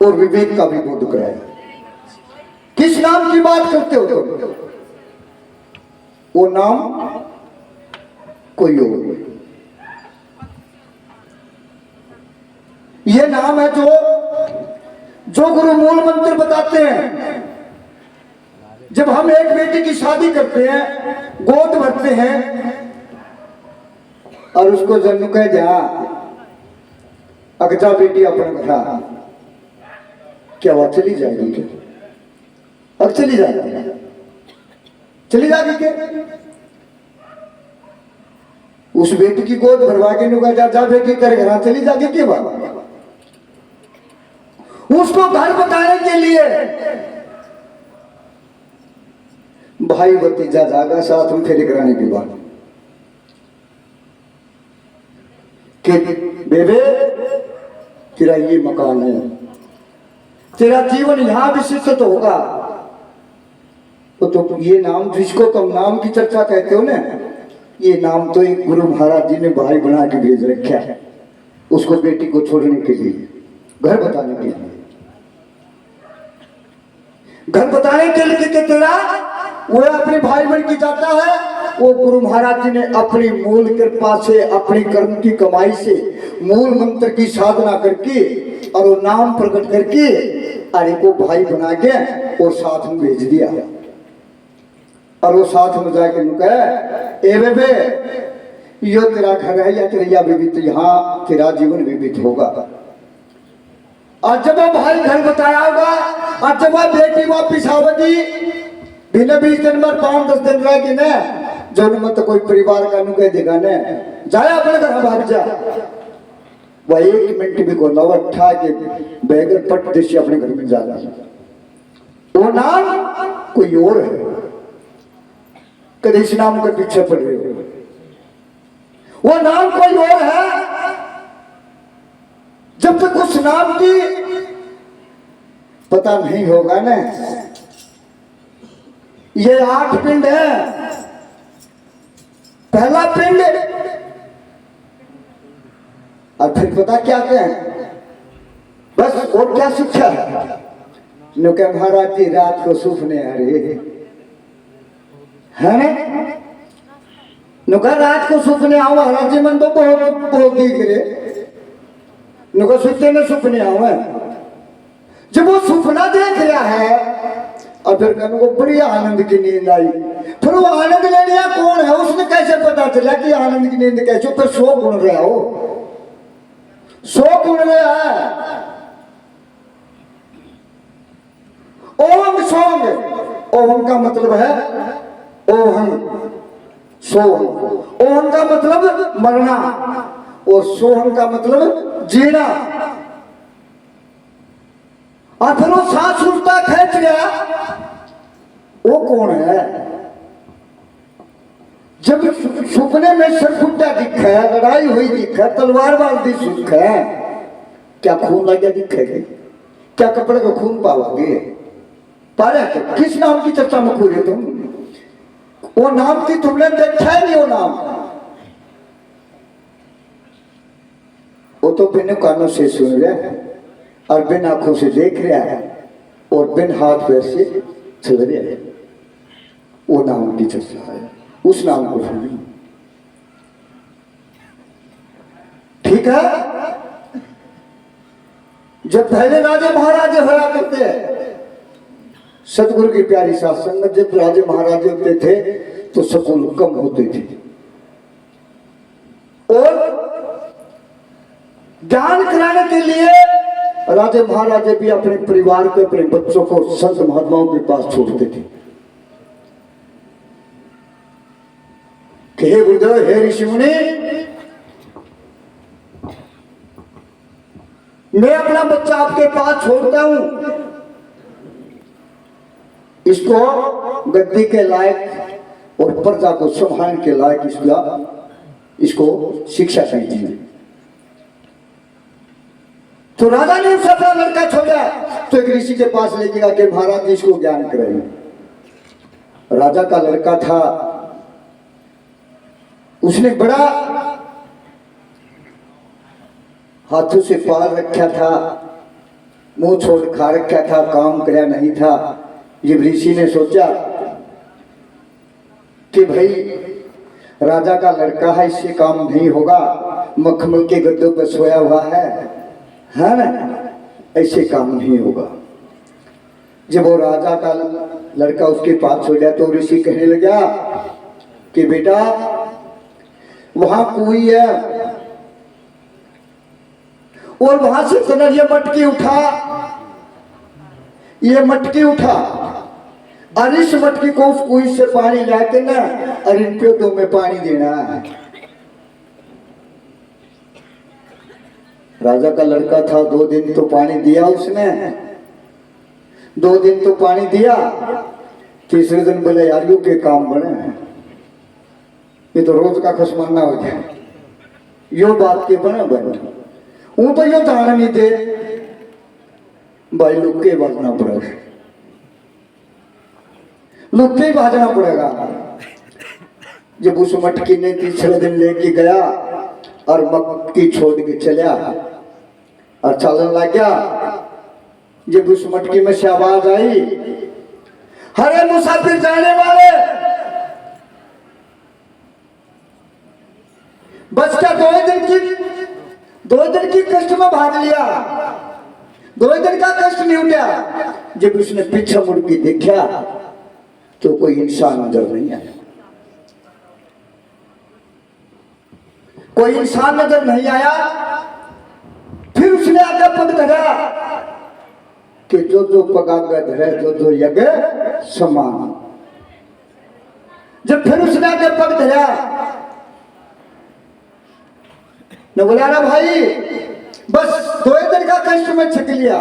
और विवेक का भी बोध कराया। किस नाम की बात करते हो तुम? वो नाम कोई और, ये नाम है जो गुरु मूल मंत्र बताते हैं। जब हम एक बेटी की शादी करते हैं, गोद भरते हैं और उसको जन्म कह जा अगजा बेटी अपना घरा, क्या वह चली जाएगी? क्या अब चली जाएगी? चली जाएगी क्या? उस बेटी की गोद भरवा के नुका जा बेटी तेरे घर चली जाएगी क्या बात? उसको घर बताने के लिए भाई भतीजा जागा साथ में फेरे कराने की बात कि बेबे तेरा ये मकान है, तेरा जीवन यहां विशिष्ट होगा। तो ये नाम जिसको तुम नाम की चर्चा कहते हो ना, ये नाम तो एक गुरु महाराज जी ने भाई बना के भेज रखा है उसको बेटी को छोड़ने के लिए, घर बताने के लिए। घर बताने के लिए कि तेरा वो अपने भाई बन की जाता है। वो गुरु महाराज जी ने अपनी मूल कृपा से, अपनी कर्म की कमाई से, मूल मंत्र की साधना करके और वो नाम प्रकट करके अरे को भाई बना के और साथ में भेज दिया। और वो साथ में जाके कहे ए बेबे यो तेरा घर है या तेरा विविध, यहाँ तेरा जीवन विविध होगा। और जब वो भाई घर बताया होगा और जब वह बेटी वापिस आवेगी बिना 20 दिन में 5-10 दिन रहेगी न, जो मत कोई परिवार का नु कह देगा न जाए अपने घर भाग जा, वह 1 मिनट भी को नवठा के बैगर पट देशी अपने घर में जाना। वो नाम कोई और है, कभी इस नाम के पीछे पड़ रहे हो। वो नाम कोई और है। जब तक उस नाम की पता नहीं होगा ना, ये 8 पिंड है। पहला पिंड और फिर पता क्या कहें, बस और क्या शिक्षा है नो के महाराज जी रात को सुपने आ रहे है ना, नुका रात को सुपने आओ महाराज जी मन तो बहुत दिख रहे नुका सुनते न सुपने आओ। जब वो सुपना देख रहा है और फिर कहने को बड़ी आनंद की नींद आई, फिर वो आनंद ले लिया कौन है, उसने कैसे पता चला कि आनंद की नींद कैसे? फिर सो गुण रहा हो, सो गुण रहा है। ओम सोंग, ओम का मतलब है ओहम सोहम। ओहम का मतलब मरना और सोहम का मतलब जीना। और फिर वो सांस उल्टा खींच गया, वो कौन है? जब सुपने में सरफुट्टा दिखा है, लड़ाई हुई दिखा, तलवारबाजी सुख है, क्या खून लग गया दिखेगा? क्या कपड़े को खून पाओगे? पाया किस नाम की चर्चा में खो रहे तुम? वो नाम की तुमने देखा है नहीं? वो नाम वो तो बिन कानों से सुन रहा है और बिन आंखों से देख रहा है और बिन हाथ पैर से चल रहा है। वो नाम की चर्चा है, उस नाम को सुनिए। ठीक है। जब पहले राजे महाराजे होया करते हैं, सतगुरु की प्यारी साथ संगत, जब राजे महाराजे होते थे तो स्कूल कम होते थे और ज्ञान कराने के लिए राजे महाराजे भी अपने परिवार के, अपने बच्चों को संत महात्माओं के पास छोड़ते थे कि हे गुरुदेव, हे ऋषि मुनि, मैं अपना बच्चा आपके पास छोड़ता हूं, इसको गद्दी के लायक और प्रजा को संभालने के लायक इसको शिक्षा चाहिए। तो राजा ने उसे अपना लड़का छोड़ा तो एक ऋषि के पास ले गया कि महाराज जी इसको ज्ञान कराइए। राजा का लड़का था, उसने बड़ा हाथों से पाल रखा था मुंह छोड़ खा रखा था, काम करया नहीं था। जब ऋषि ने सोचा कि भाई राजा का लड़का है, इससे काम नहीं होगा, मखमल के गद्दों पर सोया हुआ है ना, ऐसे काम नहीं होगा। जब वो राजा का लड़का उसके पास हो गया तो ऋषि कहने लगा कि बेटा वहां कुएं है और वहां से कनर ये मटकी उठा, ये मटकी उठा और इस मटकी को उस कुएं से पानी लाके ना और इन पेड़ों में पानी देना है। राजा का लड़का था, 2 दिन तो पानी दिया उसने, 2 दिन तो पानी दिया। तीसरे दिन बोले यार यू के काम बने, ये तो रोज का खसमाना हो गया, यो बात के बने वो तो यो दाना नहीं दे भाई, लुक के भागना पड़ेगा, लुक के भागना पड़ेगा। जब उस मटकी ने तीसरे दिन लेके गया और मटकी छोड़ के चला और चलने लग गया। जब उस मटकी में से आवाज आई, हरे मुसाफिर जाने वाले, बस क्या 2 दिन की कष्ट में भाग लिया, 2 दिन का कष्ट नहीं उठा। जब उसने पीछे मुड़ के देखा तो कोई इंसान नजर नहीं आया, कोई इंसान नजर नहीं आया। फिर उसने आगे पग धरा कि जो पगागा धरे जो यज्ञ समान। जब फिर उसने आगे पग धरा न बोला ना भाई बस 2 दिन का कष्ट में छक लिया।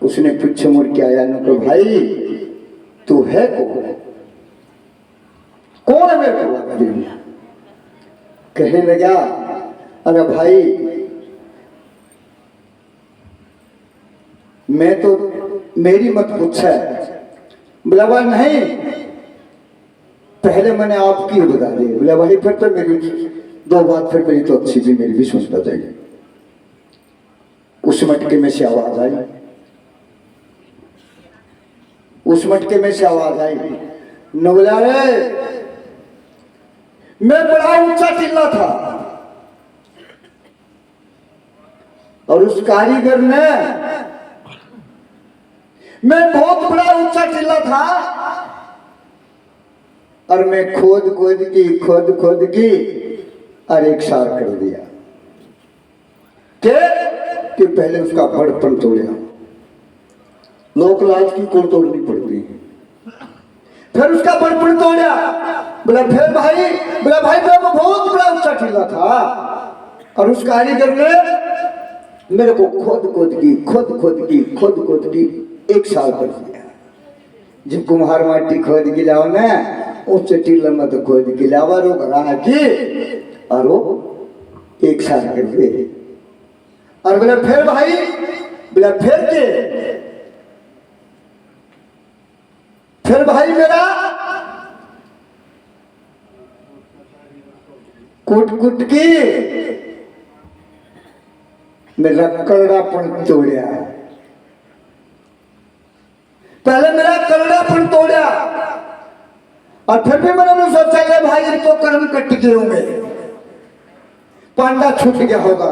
उसने पीछे मुड़ के आया न को भाई तू है कौन है मेरे को? कहने लगा अरे भाई मैं तो मेरी मत पूछा है। बोला भाई नहीं, पहले मैंने आपकी बता दी। बोला भाई फिर तो मेरी 2 बात फिर मेरी तो अच्छी थी, मेरी भी सुन जाएगी। उस मटके में से आवाज आई, उस मटके में से आवाज आई न बोला रे मैं बड़ा ऊंचा टिल्ला था और उस कारीगर ने, मैं बहुत बड़ा ऊंचा टिल्ला था और मैं खोद खोद की और एक सार कर दिया कि पहले उसका बड़पन तोड़ा। लोक लाज की कुल तोड़नी पड़ती है, फिर उसका बड़पन तोड़ा। बोला फिर भाई, बोला भाई मैं बहुत बड़ा ऊंचा टिल्ला था और उस कारीगर ने मेरे को खोद की 1 साल कर दिया। जब कुम्हार माटी खोद गिलाओ ना उससे टिल्ला में तो खोद गिलावा रो घरा की और वो 1 साल कर दे। और बोला फिर भाई, बोला फिर भाई मेरा कुट की मेरा करड़ापन तोड़ा। पहले मेरा करड़ापन तोड़ा और फिर भी मैंने सोचा कि भाई तो कर्म कट गए होंगे, पांडा छूट गया होगा।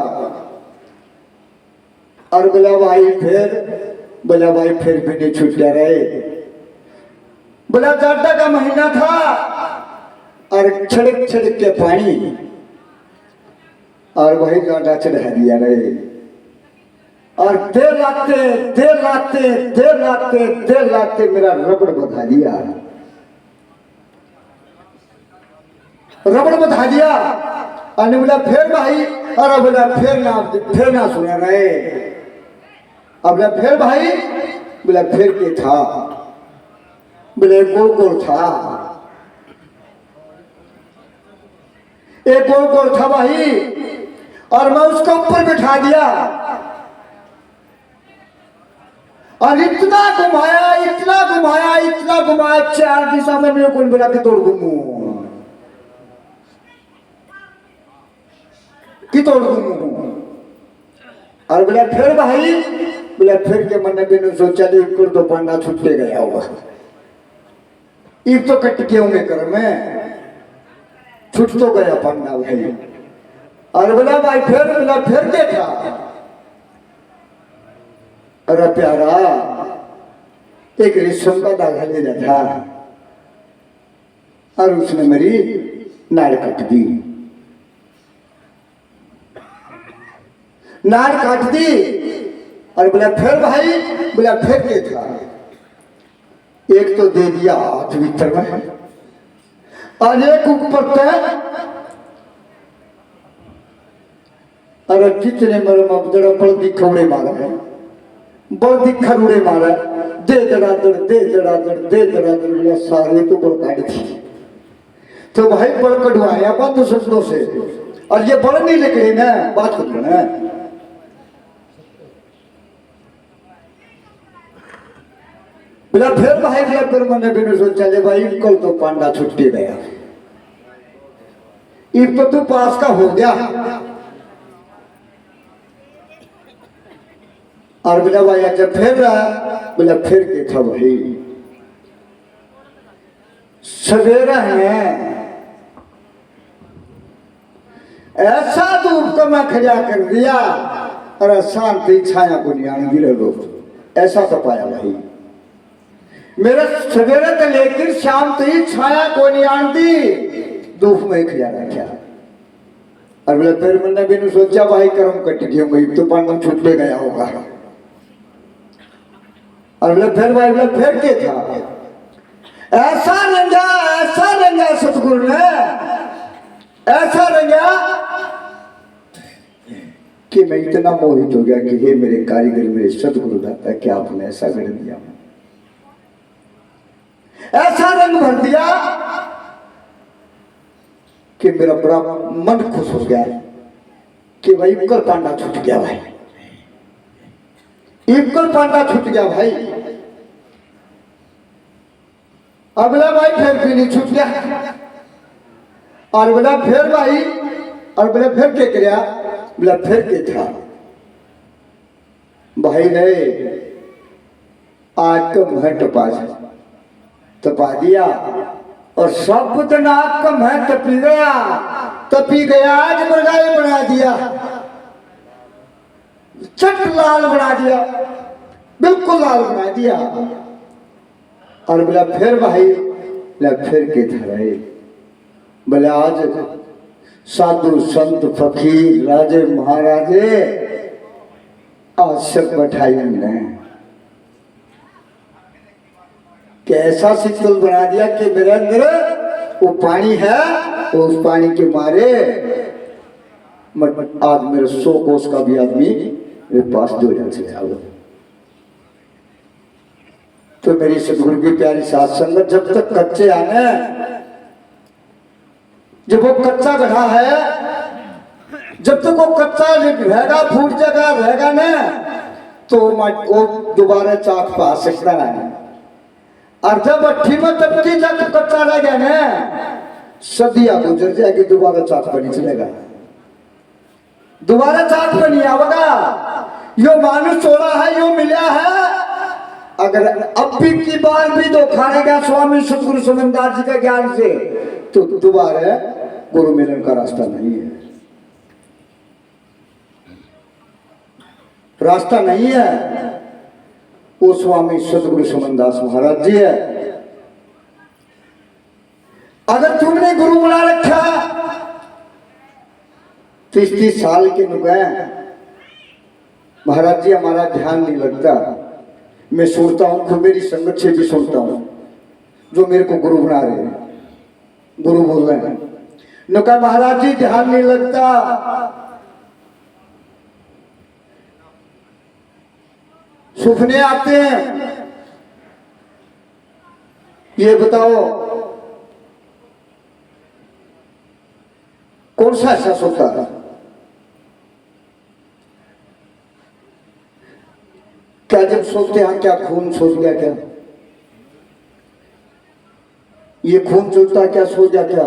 और बोला भाई फिर भी नहीं छूट रहे। बोला जाड़ा का महीना था और छड़क के पानी और वही जाड़ा चढ़ा दिया रहे। और देर लाते मेरा रबड़ बधा दिया, और बोला फिर भाई, और बोला फिर ना सुना रहे। अब बोला फिर भाई, बोला फिर के था, बोले गोल था, एक गोल था भाई और मैं उसको ऊपर बिठा दिया और इतना घुमाया 4 दिशा में मेरे को बोला कि तोड़ घूमू और बोला फिर भाई, बोला फिर के मन बिनु सोचा कर तो पांडा छुट्टे गया होगा, एक तो कट के होंगे कर में छुट तो गया पांडा भाई। और बोला भाई फिर, बोला फिर देखा, अरे प्यारा एक रेशम का धागा ले था और उसने मेरी नाड़ काट दी, नाड़ काट दी। और बोला फिर भाई, बोला फिर के था, एक तो दे दिया हाथ भीतर में और एक ऊपर पे। अरे कितने मेरे मबदड़ा बड़ दिखौड़े मारा है, बड़ दिखरुड़े मारा, दे दड़ादड़ दे दड़ादड़ दे दड़ादड़, बोला सारे तो बड़ काट दी। तो भाई बड़ कटवाया बंद शब्दों से, और ये बड़ नहीं लिख रही ना बात कर रहे हैं। बोला फिर भाई, बोला फिर मैंने बिनु सोचा ले भाई कल तो पांडा छुट्टी गया, एक तो तू पास का हो गया। और बोला भाई अच्छा फिर रहा, बोला फिर के था भाई, सवेरा है ऐसा धूप को मैं खड़ा कर दिया, अरे शांति छाया को नियान गिरे दोस्त, ऐसा तो पाया भाई मेरा सवेरे तो लेकर शाम तो ही छाया को नियान दी, धूप में खड़ा रखा। और बोला फिर मैंने बिनु सोचा भाई कर्म कट गया, भाई तो पांडा छुट्टे गया होगा। और बोला फिर भाई, बोला फिर के था, ऐसा रंगा सतगुरु ने, ऐसा रंगा कि मैं इतना मोहित हो गया कि हे मेरे कारीगर, मेरे सतगुरु दाता, क्या आपने ऐसा कर दिया, ऐसा रंग भर दिया कि मेरा बड़ा मन खुश हो गया कि भाई कल पांडा छूट गया भाई, इक्कल पांडा छूट गया भाई। अगला भाई फिर भी नहीं छूट गया, और बोला फिर भाई, और बोला फिर के गया, बोला फिर के था भाई ने आग का मुंह तपा दिया, और सब नाक का मुंह तपी गया, आज मरगाई बना दिया, चट लाल बना दिया, बिल्कुल लाल बना दिया। और बोला फिर भाई, बोला फिर के था रहे, बोले आज साधु संत फकीर राजे महाराजे आज सब बैठाई हमने, कैसा शीतल बना दिया कि मेरे अंदर वो पानी है, उस पानी के मारे आज मेरे 100 कोस का भी आदमी मेरे पास दो जन से आओ। तो मेरी सतगुरु की प्यारी साथ संगत, जब तक कच्चे आने, जब वो कच्चा गढ़ा है, जब तक वो कच्चा रहेगा, फूट जगह रहेगा ना, तो वो दोबारा चाक पा सकता है। और जब अट्ठी में तबकी तक कच्चा रह गया ना, सदियां गुजर जाएगी, दोबारा चाक पर नहीं चलेगा, दोबारा चाक पर नहीं आवेगा। यो मानुष छोड़ा है, यो मिला है, अगर अब भी की बार भी धोखा रहेगा स्वामी सतगुरु सुमनदास जी के ज्ञान से, तो दोबारा गुरु मिलन का रास्ता नहीं है, रास्ता नहीं है। वो स्वामी सतगुरु सुमनदास महाराज जी है। अगर तुमने गुरु बना रखा 30 साल के नुकए, महाराज जी हमारा ध्यान नहीं लगता, मैं सोचता हूँ, खुद मेरी संगत से भी सोचता हूँ, जो मेरे को गुरु बना रहे हैं, गुरु बोल रहे हैं, नुका महाराज जी ध्यान नहीं लगता, सुपने आते हैं। ये बताओ कौन सा एहसास होता है? क्या जब सोचते हैं क्या खून सोच गया, क्या ये खून चलता, क्या सो गया, क्या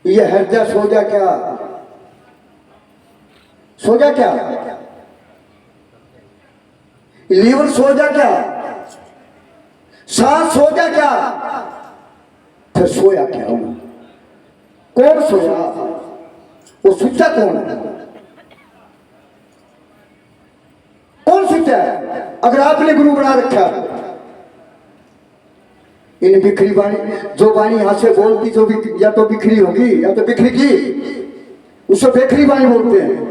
ये हृदय सो गया, क्या सो जा क्या? लीवर सो जा क्या? सांस सो जा क्या? फिर सोया क्या? कौन सोया? वो सुचा कौन है? कौन सुचा है? अगर आपने गुरु बना रखा, इन बिखरी वाणी, जो वाणी यहां से बोलती, जो या तो बिखरी होगी या तो बिखरेगी, उसे बिखरी वाणी बोलते हैं।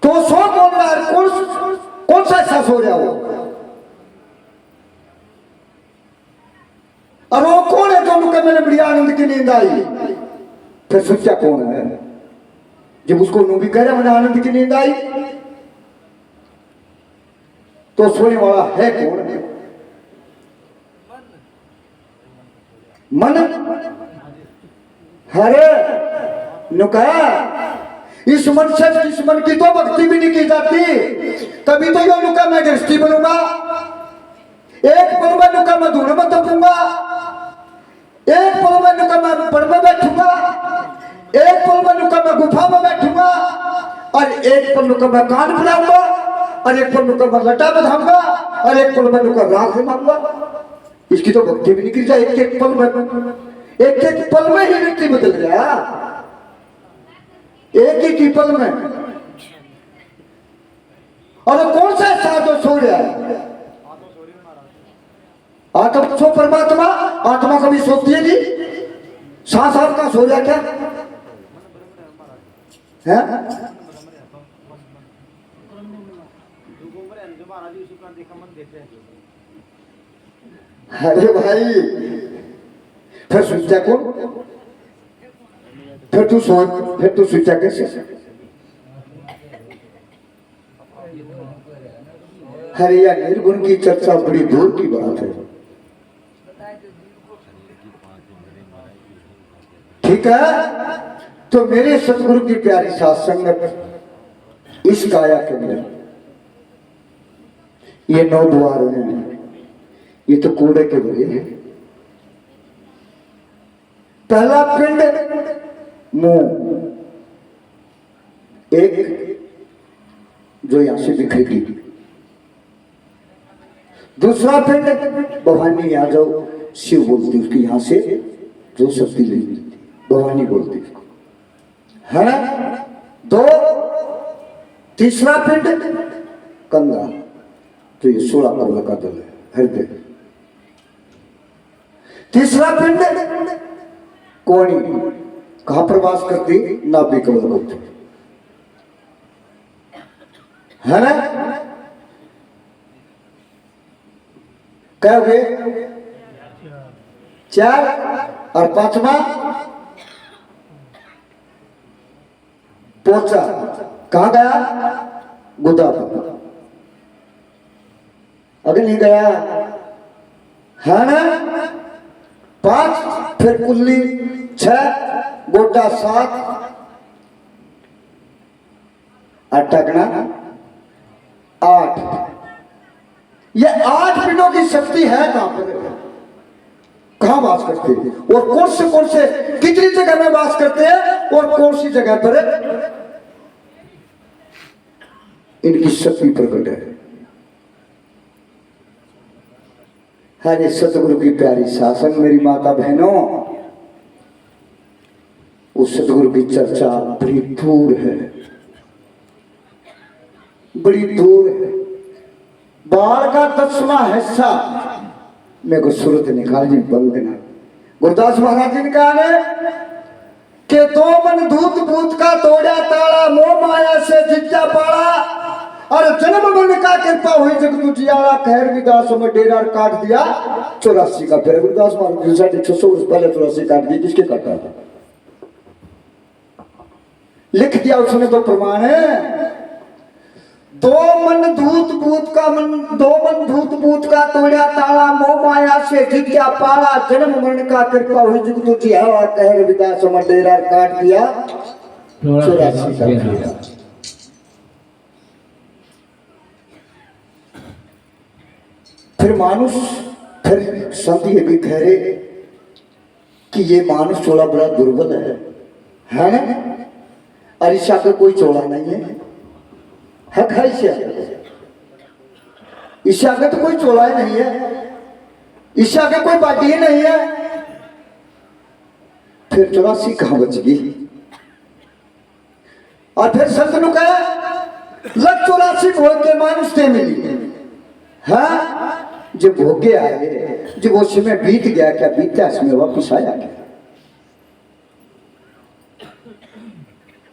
तो सो कौन रहा है? कौन सा ऐसा सो रहा हो? और वो कौन है जो उनके मैंने बड़ी आनंद की नींद आई? फिर सच्चा कौन है? जब उसको नू भी कह रहे मैंने आनंद की नींद आई, तो सोने वाला है कौन? मन। हरे नुका इस मन से, इस मन की तो भक्ति भी नहीं की जाती। तभी तो यो नुका मैं दृष्टि बनूंगा, एक पल में नुका मैं धूल में तपूंगा, एक पल में नुका मैं पड़ में बैठूंगा, एक पल में नुका मैं गुफा में बैठूंगा, और एक पल नुका मैं कान बुलाऊंगा, और एक पल नुका मैं लटा बधाऊंगा, और एक पल में नुका राख मांगूंगा। इसकी तो भक्ति भी निकल जाए। एक एक पल में, एक एक पल में ही व्यक्ति बदल गया, एक एक ही पल में। और कौन सा साधु सो रहा है? आत्मा सो परमात्मा, आत्मा कभी सोती है नहीं। सांस आपका सो रहा क्या है? अरे भाई, फिर सोचा कौन? फिर तू सो, फिर तू सोचा कैसे? अरे यार, निर्गुण की चर्चा बड़ी दूर की बात है। ठीक है, तो मेरे सतगुरु की प्यारी साथ संगत, इस काया के अंदर ये 9 द्वार हैं, ये तो कूड़े के भरे हैं। पहला पिंड मुंह, एक जो यहां से दिखेगी। दूसरा पिंड भवानी, आ जाओ, शिव बोलती उसकी, यहां से जो शक्ति ले भवानी बोलती उसको, है ना? 2। तीसरा पिंड कंधा, तो ये 16 पर्व का दल है, हृदय। तीसरा पिंड कोणी, कहां प्रवास करती? नाभि कमल होती है ना? क्या हुए? 4। और 5वां पोचा, कहां गया? गुदा पर। अगर नहीं गया है ना? 5, फिर कुल्ली 6, गोटा 7, अटकना 8। ये 8 पिंडों की शक्ति है कहां पर? कहां वास करते हैं, और कौन से कितनी जगह में वास करते हैं, और कौन सी जगह पर इनकी शक्ति प्रकट है। हरे सतगुरु की प्यारी शासन, मेरी माता बहनों, उस सतगुरु की चर्चा बड़ी दूर है, बड़ी दूर है। बाढ़ का 10वां हिस्सा मेरे को सूरत निकाल जी बंद ना। गुरदास महाराज जी ने कहा है कि 2 मन धूत भूत का तोड़ा ताला, मोह माया से जिज्जा पाला, और जन्म मन का कृपा हुई जग तुझियाला, खैर विदास में डेरा काट दिया 84 का। फिर गुरदास महाराज जी 650 वर्ष पहले 84 काट दी, किसके काटा था? लिख दिया उसने, तो प्रमाण है। 2 मन धूत भूत का तोड़ा ताला, मोह माया से जिज्ञा पाला, जन्म मरण का कृपा हुई जग तुझियाला, कहर विदास में डेरा काट दिया 84 का। फिर मानुष, फिर संत ये भी कह रहे कि ये मानुष थोड़ा बड़ा दुर्बल है, है ना? और ईशा का कोई चोला नहीं है ईशा? ईशा का तो कोई चोला ही नहीं है, ईशा का कोई बाटी ही नहीं है। फिर 84 कहां बच गई? और फिर संत नु कहे लग 84 भोग के मानुष ते मिली। हाँ, जब भोगे आए, जब वो समय बीत गया, क्या बीता इसमें वापिस आया क्या?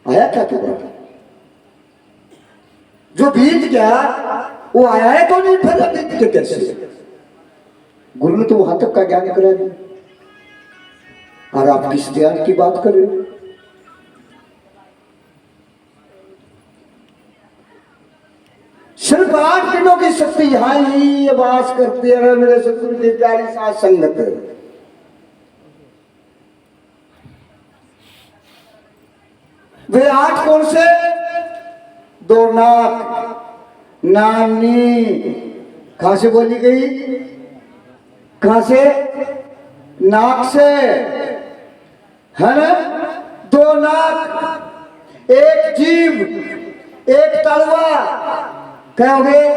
आया क्या तुम्हारा? जो बीत गया वो आया है तो नहीं, फिर बीत के कैसे? गुरु ने तो वहां तक का ज्ञान करा दिया, और आप किस ज्ञान की बात कर रहे हो? सिर्फ 8 दिनों की शक्ति यहाँ ही वास करते हैं मेरे सतगुरु की प्यारी साथ संगत। वे 8 कौन से? 2 नाक, नानी कहां से बोली गई? कहां से? नाक से, है ना? 2 नाक, 1 जीभ, 1 तलवा। क्या हो गए?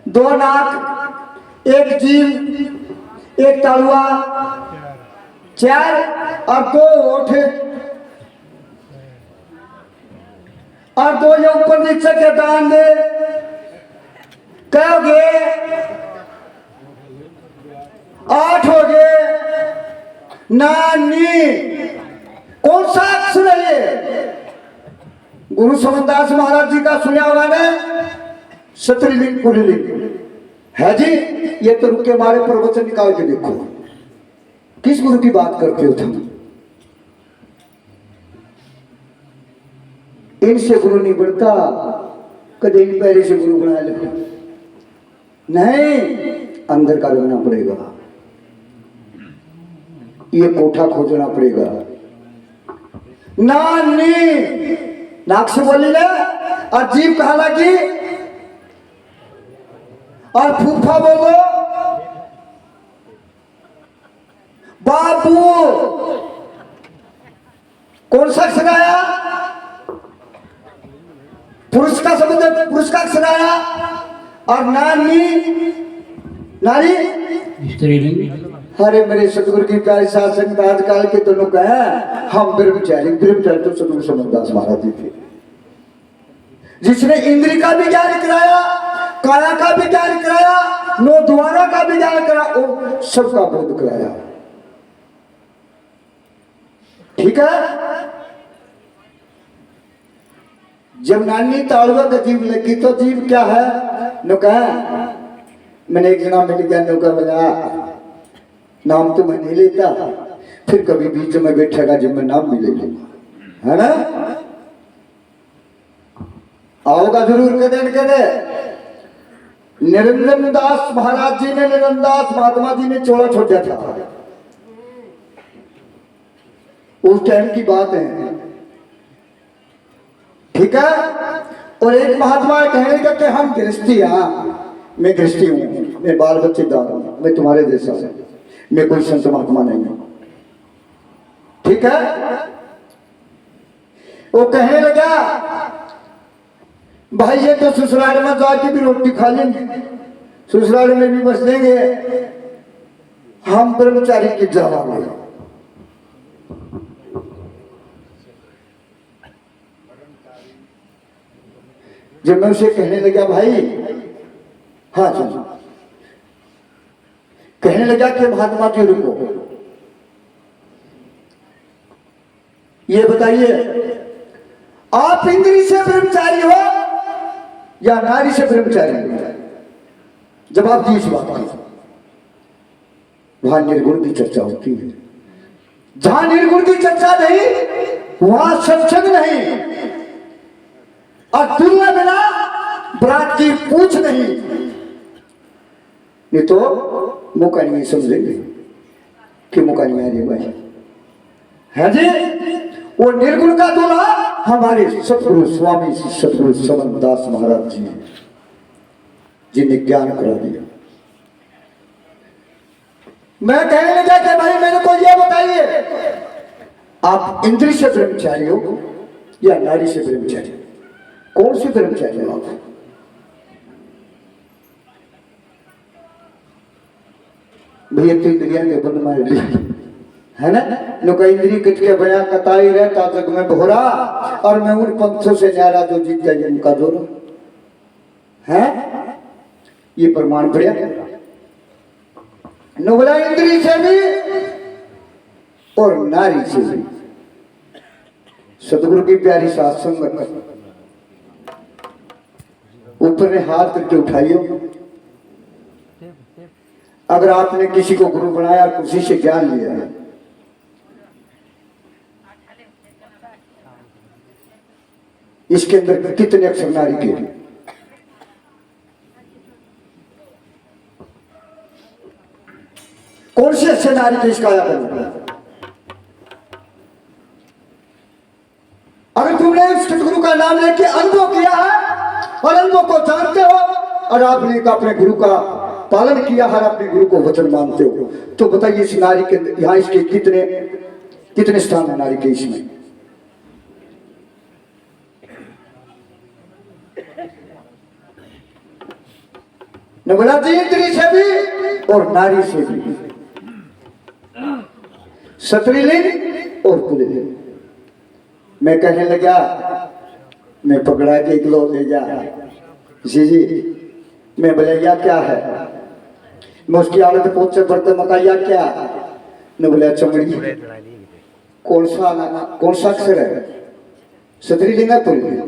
2 नाक, 1 जीभ, 1 तलवा, 4 और 2 होठ, और 2 ये ऊपर नीचे के दांत। क्या हो गए? 8 हो गए। नानी कौन सा अक्षर है ये? गुरु समनदास महाराज जी का सुना हुआ ने सतलिंग पुलिंग है जी। ये तो रुके मारे प्रवचन निकाल के देखो, किस गुरु की बात करते हो तुम? इनसे गुरु नहीं बनता, कदे इन पहले से गुरु बना लो नहीं, अंदर का लगना पड़ेगा, ये कोठा खोजना पड़ेगा। नानी नाक से बोली ले, और जीभ कहा लगी, और फूफा बोलो बाबू। कौन सा अक्षर आया? पुरुष का शब्द, पुरुष का अक्षर आया। और नानी, नारी स्त्रीलिंग। अरे मेरे सतगुरु की प्यारी साथ संगत, आजकल के दोनों का है हम ब्रह्मचारी। ब्रह्मचारी तो सतगुरु समनदास महाराज जी थे, जिसने इंद्री का भी ज्ञान कराया, काया का भी ज्ञान कराया, 9 द्वारा का भी ज्ञान कराया, सबका बोध कराया। ठीक है? जब नानी तालुआ का जीव लगी तो जीव क्या है? नुका। मैंने एक जना मिल गया, नुका मिला, नाम तो मैं नहीं लेता, फिर कभी बीच में बैठेगा जब मैं नाम भी ले लूंगा, है ना? आओगा जरूर कदे न कदे। निरंजन दास महाराज जी ने, निरंजन दास महात्मा जी ने चोला छोड़ा था, उस टाइम की बात है। ठीक है? और एक महात्मा कहने का कि हम गृहस्थी, हाँ मैं गृहस्थी हूँ, मैं बाल बच्चेदार हूँ, मैं तुम्हारे जैसा हूँ, मैं कोई संत महात्मा नहीं हूँ। ठीक है? वो कहने लगा भाई ये तो ससुराल में जाके भी रोटी खा लेंगे, ससुराल में भी बस लेंगे, हम ब्रह्मचारी की जावांगे। जब मैं उसे कहने लगा भाई, हाँ जी, कहने लगा कि महात्मा जी रुको, ये बताइए आप इंद्री से ब्रह्मचारी हो या नारी से ब्रह्मचारी? जवाब दी इस बात का। वहां निर्गुण की चर्चा होती है, जहां निर्गुण की चर्चा नहीं वहां सत्संग नहीं, और तुलना बिना बरात की पूछ नहीं तो मौका नहीं समझेंगे कि मौका नहीं आ रही भाई, है जी। वो निर्गुण का दूल्हा हमारे सतगुरु स्वामी सतगुरु समनदास महाराज जी हैं, जिन्हें ज्ञान करा दिया। मैं कहने लगा कि भाई मेरे को ये बताइए, आप इंद्री से ब्रह्मचारी हो या नारी से ब्रह्मचारी? कौन से ब्रह्मचारी हो आप? भैया तो इंद्रिया के बंद मार दिया है ना। लोग इंद्री कट के बया कताई रहता जग में भोरा, और मैं उन पंथों से न्यारा जो जीत जाए उनका जोर है। ये प्रमाण बढ़िया नोबला इंद्री से भी और नारी से भी। सतगुरु की प्यारी सात संगत ऊपर ने हाथ करके उठाइए। अगर आपने किसी को गुरु बनाया, किसी से ज्ञान लिया है, इसके अंदर कितने अक्षर नारी के? कौन से अच्छे नारी के इसका याद है? अगर तुमने सतगुरु का नाम लेके अनुभव किया है और अनुभव को जानते हो, और आपने अपने गुरु का पालन किया है, अपने गुरु को वचन मानते हो, तो बताइए इस नारी के यहाँ इसके कितने स्थान है नारी के इसमें? नबला जी इंद्री से भी और नारी से भी, सत्रीलिंग और पुल्लिंग। मैं कहने लगा, मैं पकड़ा के एक लो ले जा जी, मैं बोले या क्या है? मैं उसकी हालत पूछ से बढ़ते मकाया क्या? न बोले चमड़ी। कौन सा अक्षर है? सत्रीलिंग है पुल्लिंग?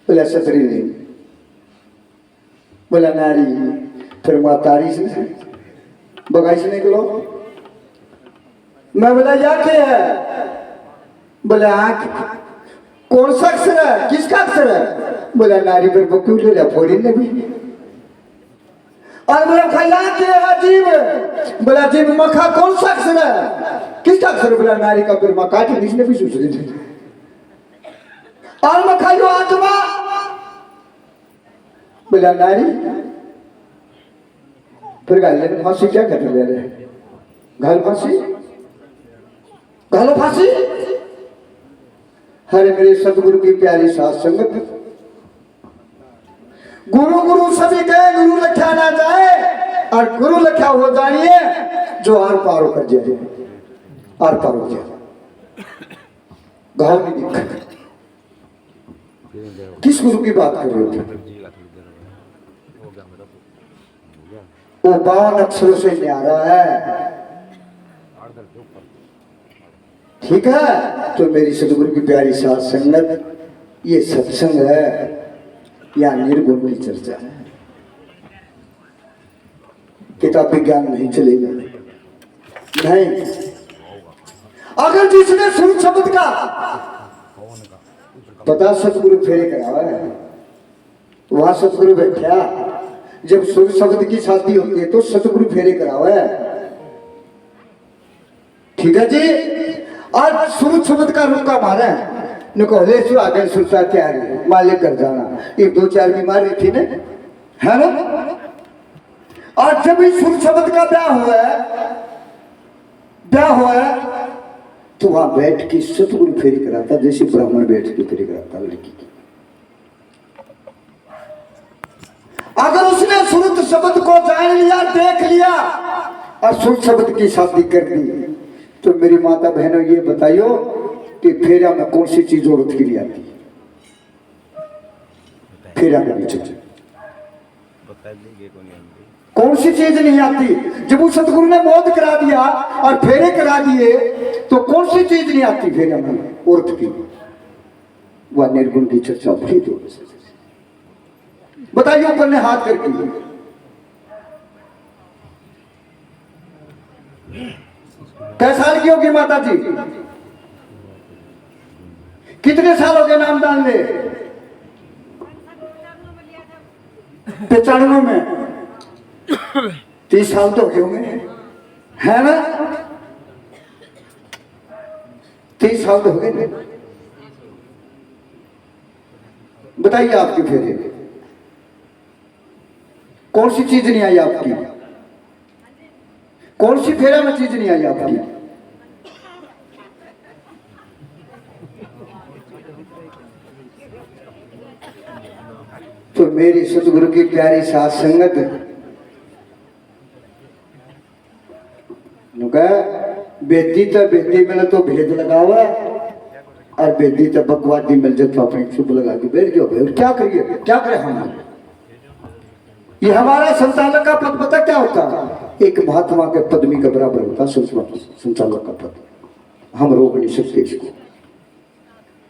बोले सत्रीलिंग। बोला नारी। फिर मातारी से बगाई से निकलो। मैं बोला या क्या है? बोले आंख। कौन सा अक्षर है? किसका अक्षर है? बोला नारी पर बक्कू ले रहा फोड़ी ने भी। और बोला खैया के अजीब। बोला जीव मखा। कौन सा अक्षर है? किसका अक्षर? बोला नारी का। फिर मखा के जिसने भी सोच रही थी। और मखा यो आत्मा। बोला नारी। फिर गाले ने फांसी क्या कर रहे? घाल फांसी, घालो फांसी। हरे मेरे सतगुरु की प्यारी साथ संगत, गुरु गुरु सभी कहे, गुरु लख्या ना जाए, और गुरु लख्या हो जानिए जो आर पार कर जाए, आर पार हो जाए। घाव में दिक्कत। किस गुरु की बात कर रहे थे? वो 52 अक्षरों से न्यारा है। ठीक है, तो मेरी सतगुरु की प्यारी साथ संगत, ये सत्संग है या निर्गुण की चर्चा है? किताबी ज्ञान नहीं चलेगा। नहीं। अगर जिसने सुन शब्द का पता सतगुरु फेरे करावा है, वहां सतगुरु बैठा। जब सुर शब्द की शादी होती है तो सतगुरु फेरे करावा है। ठीक है जी। आज सुर शब्द का रुका मारा है, नुकोले सु आगे सुरता क्या है, मालिक कर जाना। एक 2-4 बीमारी थी ना, है ना? और जब इस सुर शब्द का ब्याह हुआ है, तो वहां बैठ के सतगुरु फेरी कराता, जैसे ब्राह्मण बैठ के फेरी कराता लड़की की। अगर उसने सुरत शब्द को जान लिया, देख लिया, और सुर शब्द की शादी कर दी, तो मेरी माता बहनों ये बताइयो कि फेरा में कौन सी चीज औरत के लिए आती है? फेरा में कौन सी चीज नहीं आती? जब उस सतगुरु ने बोध करा दिया और फेरे करा दिए, तो कौन सी चीज नहीं आती फेरा में औरत की? वह निर्गुण की चर्चा भी दो। बताइए ऊपर ने हाथ करके। कैसे साल की होगी माता जी? कितने साल हो गए नाम डालने? 95 में। 30 साल तो हो गए है ना? 30 साल तो हो गए। बताइए आपकी फेरे कौन सी चीज नहीं आई आपकी? कौन सी फेरा में चीज नहीं आई आपकी? तो मेरी सतगुरु की प्यारी साथ संगत बेदी तो बेदी मिले तो भेद लगावा और बेदी तो बकवादी मिल जाए तो अपनी चुप लगा के बैठ जाओ। भाई क्या करिए, क्या करें हम? ये हमारा संचालक का पद पता क्या होता है? एक महात्मा के पदवी के बराबर होता संचालक का पद। हम रोक नहीं सकते इसको,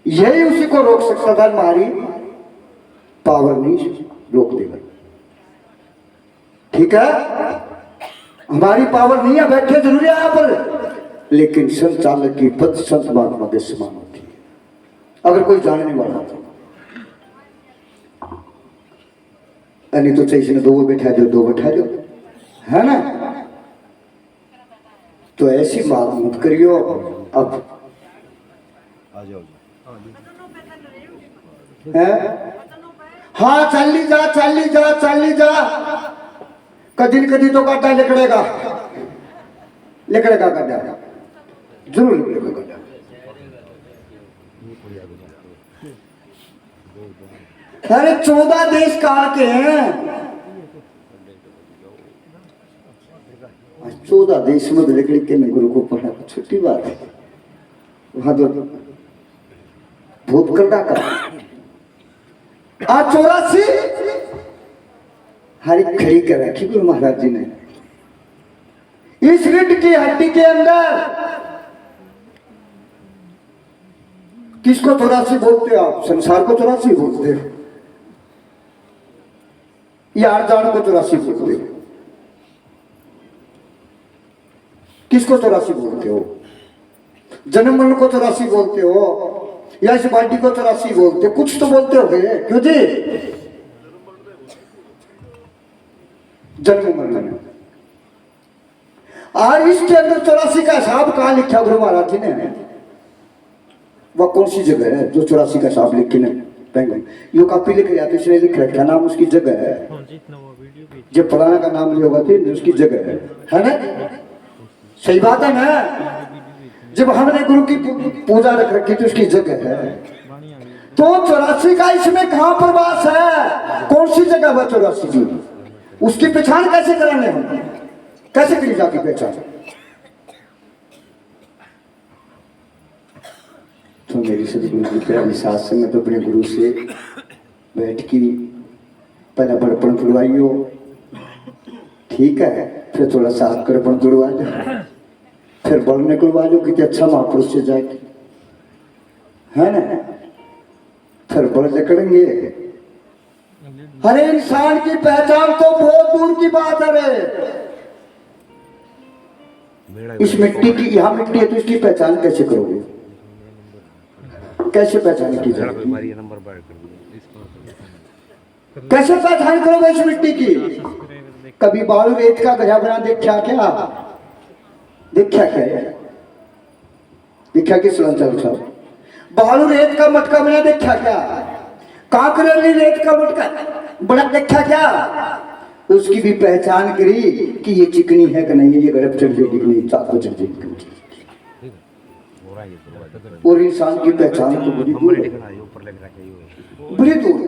यही उसी को रोक सकता था। हमारी पावर नहीं रोक देगा, ठीक है? हमारी पावर नहीं है, बैठे जरूर है यहाँ पर, लेकिन संचालक की पद संत महात्मा के समान होती है अगर कोई जानने वाला तो। नहीं तो चाहिए दो बैठा दो, दो बैठा दो, है ना? तो ऐसी बात मत करियो। अब है हाँ, चली जा चली जा चली जा। कदी कदी तो गड्ढा निकलेगा, निकलेगा गड्ढा, जरूर निकलेगा गड्ढा। अरे 14 देश काल के हैं, 14 देश में लकड़ी के गुरु को पढ़ा, छोटी बात है। वहां तो भूत कंडा का 84 हरी खड़ी कर रखी गुरु महाराज जी ने। इस रीढ़ की हड्डी के अंदर किसको 84 बोलते हो आप? संसार को 84 बोलते हो या अरजान को 84 बोलते हो? किसको 84 बोलते हो? जन्म मरण को 84 बोलते हो या इस बाटी को 84 बोलते हो? कुछ तो बोलते हो गए, क्यों जी? जन्म मरण। और इसके अंदर 84 का हिसाब कहां लिखा गुरु महाराज जी ने? वह कौन सी जगह है जो 84 का हिसाब लिख के यो कॉपी लिख रहा तो इसने लिख रखा नाम उसकी जगह है। जब फलाना का नाम लिया होगा तो उसकी जगह है ना? सही बात है ना? जब हमने गुरु की पूजा रख रखी तो उसकी जगह है। तो 84 का इसमें कहां पर वास है? कौन सी जगह है 84 की? उसकी पहचान कैसे कराने हम? कैसे करी जाती पहचान? तो मेरी सदगुरु की प्यारी साथ संगत तो अपने गुरु से बैठ की पहला बड़पन तुड़वाइयो, ठीक है? फिर थोड़ा सा करपन तुड़वा लो, फिर बड़ निकलवा लो कि अच्छा महापुरुष से जाएगी, है ना? फिर बड़ निकलेंगे। हर इंसान की पहचान तो बहुत दूर की बात है रे। इस मिट्टी की, यहाँ मिट्टी है तो इसकी पहचान कैसे करोगे? कैसे पहचान की जाएगी? कैसे पहचान करोगे इस मिट्टी की? कभी बालू रेत का गजा बना देखा क्या? देखा क्या है? देखा कि सुलंचल साहब बालू रेत का मटका बना देखा क्या? कांकरेली रेत का मटका बड़ा देखा क्या? उसकी भी पहचान करी कि ये चिकनी है कि नहीं, ये गड़प चढ़ जाएगी कि नहीं, चाक चढ़ जाएगी। और इंसान की पहचान तो बड़ी दूर है, बड़ी दूर।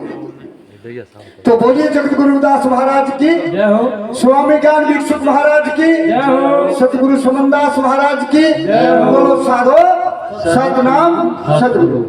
तो बोलिए जगत गुरुदास महाराज की जय हो, स्वामी ज्ञान भिक्षुक महाराज की जय हो, सतगुरु सुमनदास महाराज की जय हो। बोलो साधो सतनाम सतगुरु।